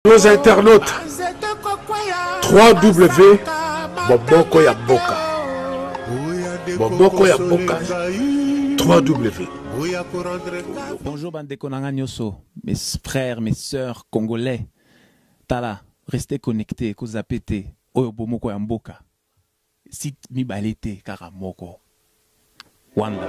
Nos internautes, 3W Boboko ya Boka. Boboko ya Boka. 3W. Bonjour Bandeko Nanganyoso, mes frères, mes sœurs congolais. Tala, restez connectés, Kozapete, Oyo Bomoko ya Mboka. Site Mibalete Karamoko. Wanda.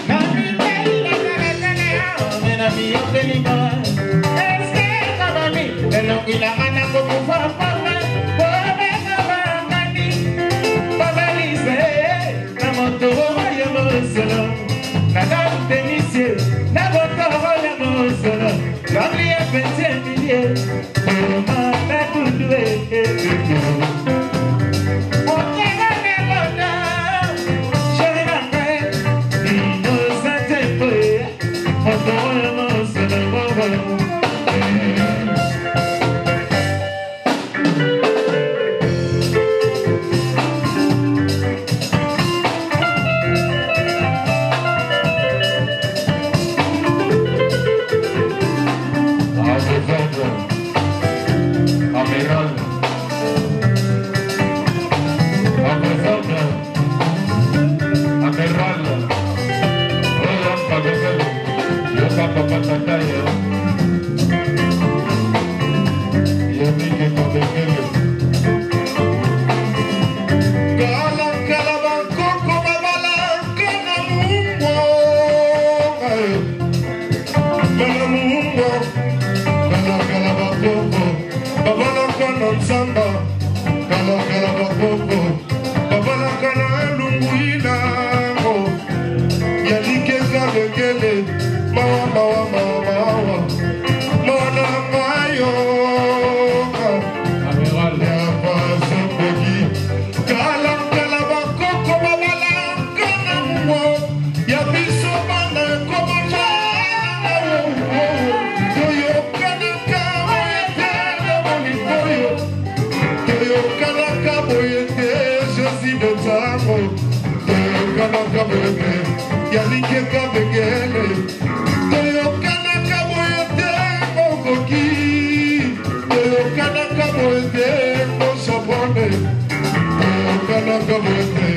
Now kabeke Yanike kabekele Toyokana kaboyote Mokoki Toyokana kaboyote Mosabone Toyokana kaboyote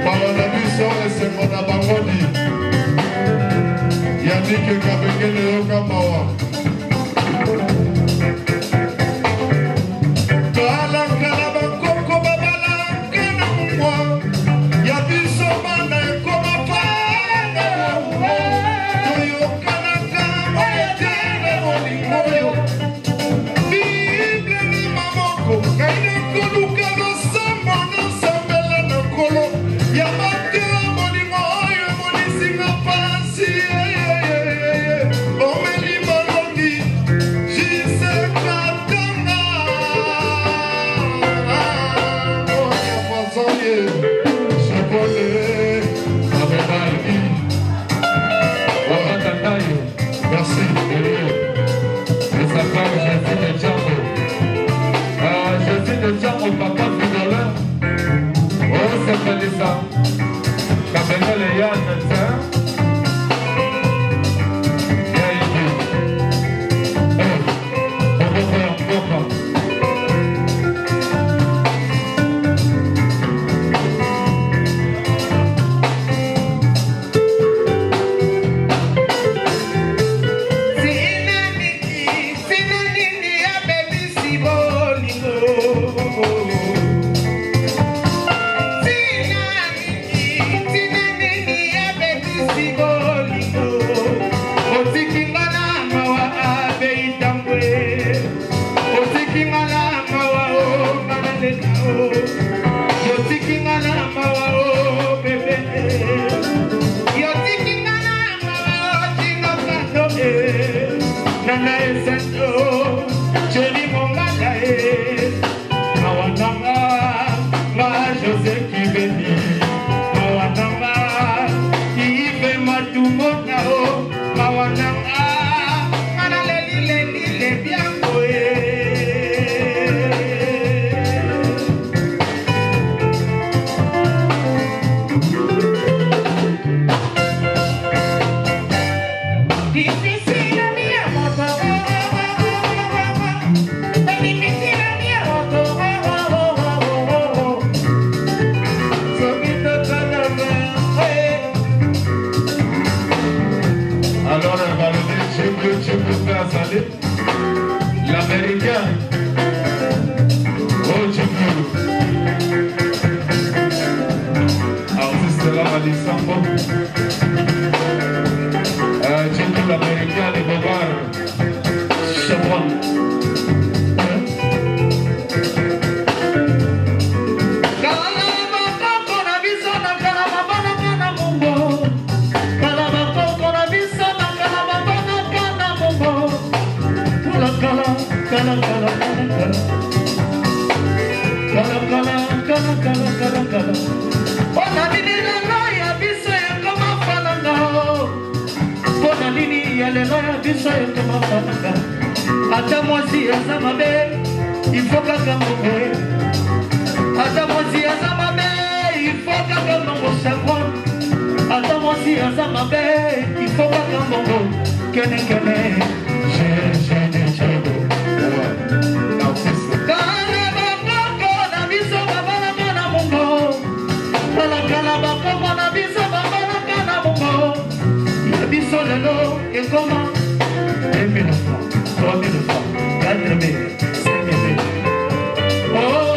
Parana biso esemona bangoni Yanike kabekele Yokamawa L'américain, oh Jimmy, artiste de la Malisambo, Jimmy l'américain, les bobards, Chabon. Ata mwasi azama be, il faut kaka mbe. Ata mwasi azama be, il faut kaka mbe chakwan. Ata mwasi azama be, il faut kaka mbe. Kene kene, je chego. Kala bako na biso babala kana mungo. Kala bako na biso babala kana mungo. Ya biso lelo e koma. 2000 francs, 3000 francs, 4000, 5000. Oh,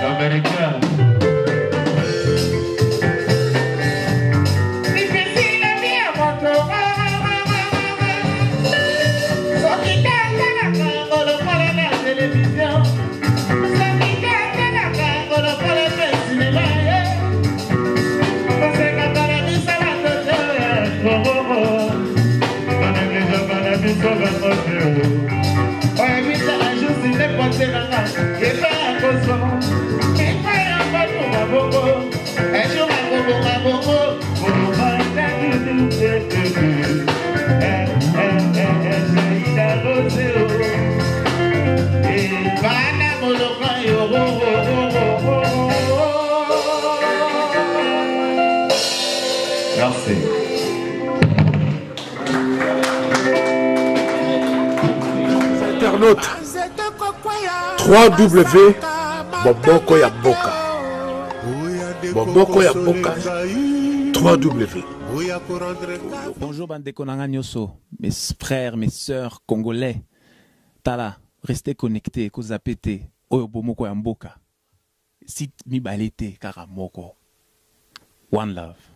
l'américain. Merci. Internaute, 3W Boboko ya Mboka. Boboko ya Mboka, 3W. Bonjour Bandeko Nanga Nyoso, mes frères, mes sœurs congolais. Tala, restez connectés, kozapete, oyo bomoko ya mboka. Sit mi balete karamoko. One love.